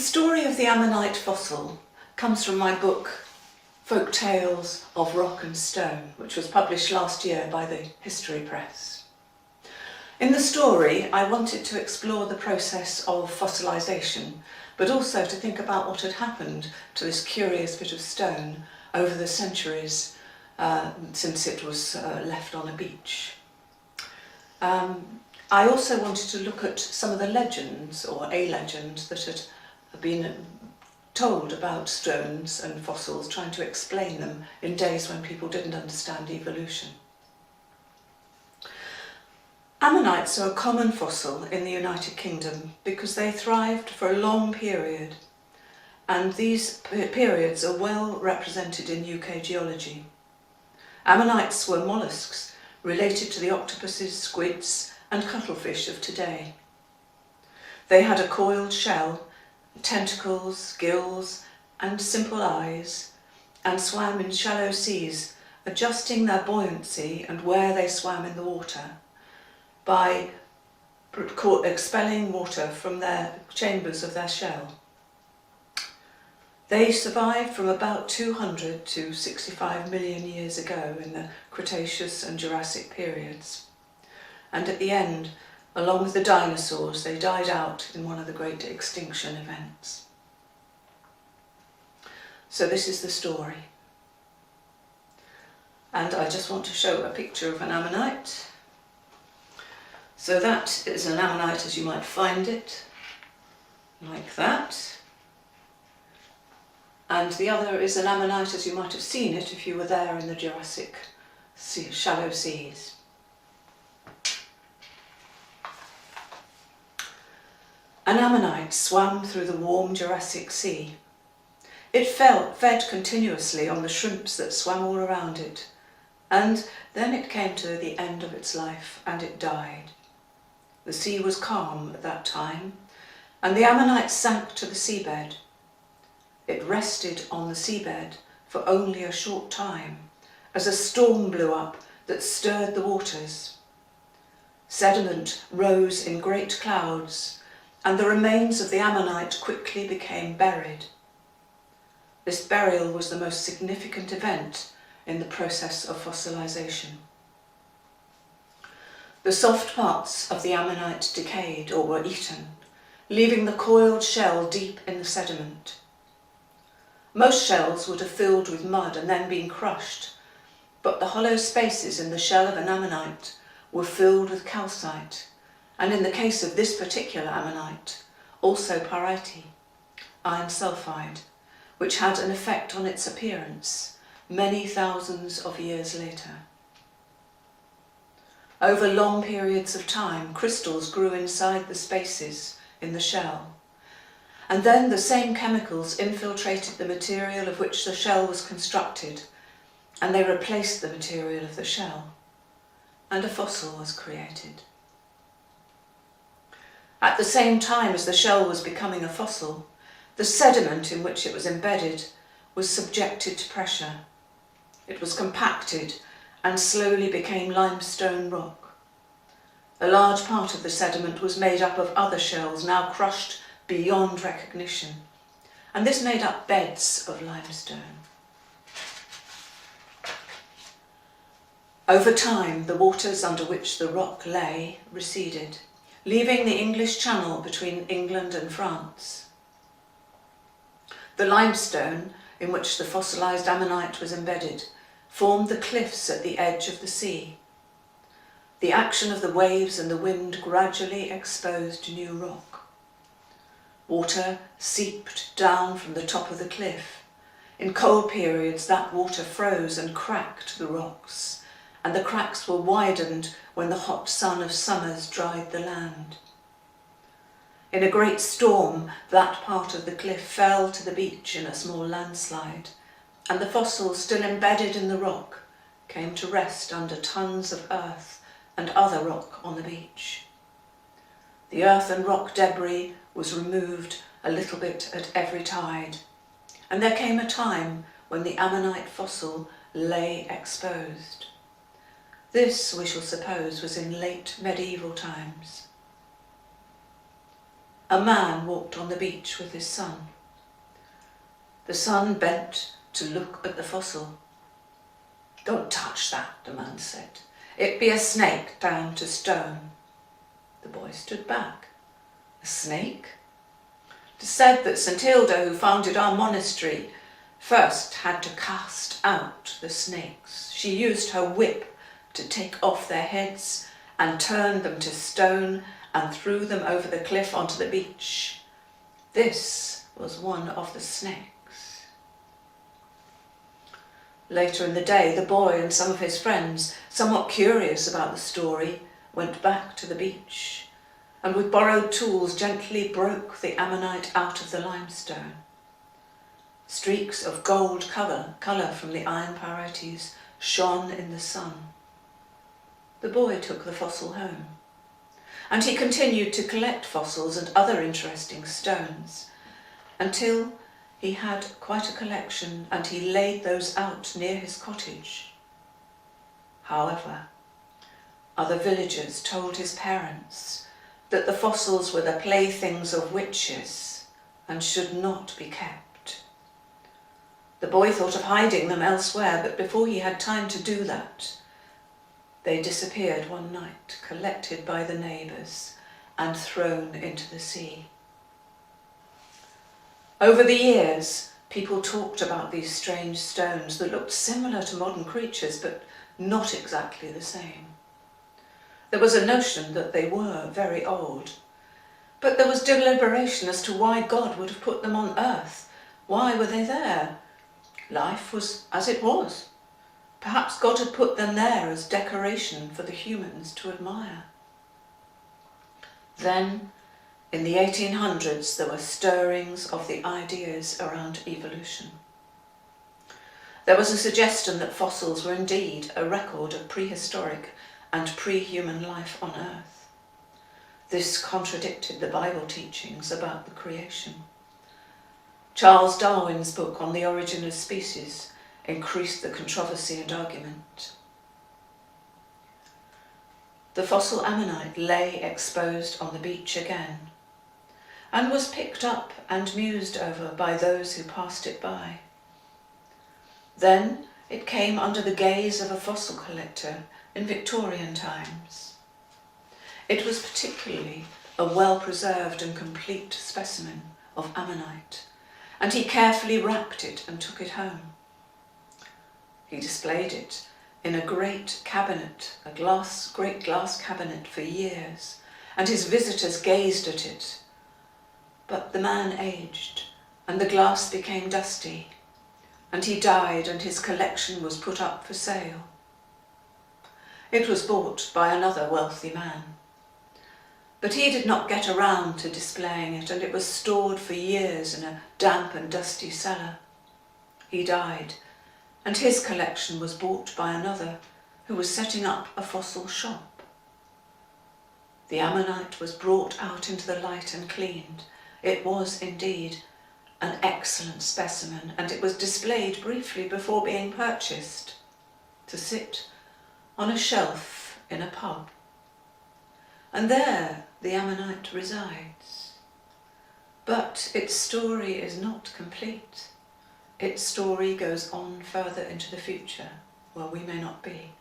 story of the Ammonite fossil comes from my book Folk Tales of Rock and Stone, which was published last year by the History Press. In the story, I wanted to explore the process of fossilisation, but also to think about what had happened to this curious bit of stone over the centuries since it was left on a beach. I also wanted to look at some of the legends, or a legend, that had been told about stones and fossils, trying to explain them in days when people didn't understand evolution. Ammonites are a common fossil in the United Kingdom because they thrived for a long period, and these periods are well represented in UK geology. Ammonites were molluscs related to the octopuses, squids and cuttlefish of today. They had a coiled shell, tentacles, gills and simple eyes, and swam in shallow seas, adjusting their buoyancy and where they swam in the water by expelling water from their chambers of their shell. They survived from about 200 to 65 million years ago in the Cretaceous and Jurassic periods. And at the end, along with the dinosaurs, they died out in one of the great extinction events. So this is the story. And I just want to show a picture of an ammonite. So that is an ammonite as you might find it, like that. And the other is an ammonite as you might have seen it if you were there in the Jurassic shallow seas. An ammonite swam through the warm Jurassic Sea. It fed continuously on the shrimps that swam all around it, and then it came to the end of its life and it died. The sea was calm at that time, and the ammonite sank to the seabed. It rested on the seabed for only a short time, as a storm blew up that stirred the waters. Sediment rose in great clouds, and the remains of the ammonite quickly became buried. This burial was the most significant event in the process of fossilisation. The soft parts of the ammonite decayed or were eaten, leaving the coiled shell deep in the sediment. Most shells would have filled with mud and then been crushed, but the hollow spaces in the shell of an ammonite were filled with calcite, and in the case of this particular ammonite, also pyrites, iron sulfide, which had an effect on its appearance many thousands of years later. Over long periods of time, crystals grew inside the spaces in the shell, and then the same chemicals infiltrated the material of which the shell was constructed, and they replaced the material of the shell, and a fossil was created. At the same time as the shell was becoming a fossil, the sediment in which it was embedded was subjected to pressure. It was compacted and slowly became limestone rock. A large part of the sediment was made up of other shells now crushed beyond recognition, and this made up beds of limestone. Over time, the waters under which the rock lay receded, leaving the English Channel between England and France. The limestone in which the fossilised ammonite was embedded formed the cliffs at the edge of the sea. The action of the waves and the wind gradually exposed new rock. Water seeped down from the top of the cliff. In cold periods, that water froze and cracked the rocks, and the cracks were widened when the hot sun of summers dried the land. In a great storm, that part of the cliff fell to the beach in a small landslide, and the fossils still embedded in the rock came to rest under tons of earth and other rock on the beach. The earth and rock debris was removed a little bit at every tide, and there came a time when the ammonite fossil lay exposed. This, we shall suppose, was in late medieval times. a man walked on the beach with his son. The son bent to look at the fossil. "Don't touch that," the man said. "It be a snake down to stone." The boy stood back. "A snake?" It is said that St Hilda, who founded our monastery, first had to cast out the snakes. She used her whip to take off their heads and turned them to stone and threw them over the cliff onto the beach. This was one of the snakes. Later in the day, the boy and some of his friends, somewhat curious about the story, went back to the beach and with borrowed tools gently broke the ammonite out of the limestone. Streaks of gold colour from the iron pyrites shone in the sun. The boy took the fossil home, and he continued to collect fossils and other interesting stones until he had quite a collection and he laid those out near his cottage. However, other villagers told his parents that the fossils were the playthings of witches and should not be kept. The boy thought of hiding them elsewhere, but before he had time to do that, they disappeared one night, collected by the neighbours and thrown into the sea. Over the years, people talked about these strange stones that looked similar to modern creatures, but not exactly the same. There was a notion that they were very old, but there was deliberation as to why God would have put them on earth. Why were they there? Life was as it was. Perhaps God had put them there as decoration for the humans to admire. Then, in the 1800s, there were stirrings of the ideas around evolution. There was a suggestion that fossils were indeed a record of prehistoric and pre-human life on Earth. This contradicted the Bible teachings about the creation. Charles Darwin's book on the origin of species increased the controversy and argument. The fossil ammonite lay exposed on the beach again, and was picked up and mused over by those who passed it by. Then it came under the gaze of a fossil collector in Victorian times. It was particularly a well-preserved and complete specimen of ammonite, and he carefully wrapped it and took it home. He displayed it in a great cabinet, great glass cabinet for years, and his visitors gazed at it. But the man aged, and the glass became dusty, and he died, and his collection was put up for sale. It was bought by another wealthy man, but he did not get around to displaying it, and it was stored for years in a damp and dusty cellar. He died, and his collection was bought by another who was setting up a fossil shop. The ammonite was brought out into the light and cleaned. It was indeed an excellent specimen, and it was displayed briefly before being purchased to sit on a shelf in a pub. And there the ammonite resides. But its story is not complete. Its story goes on further into the future, where we may not be.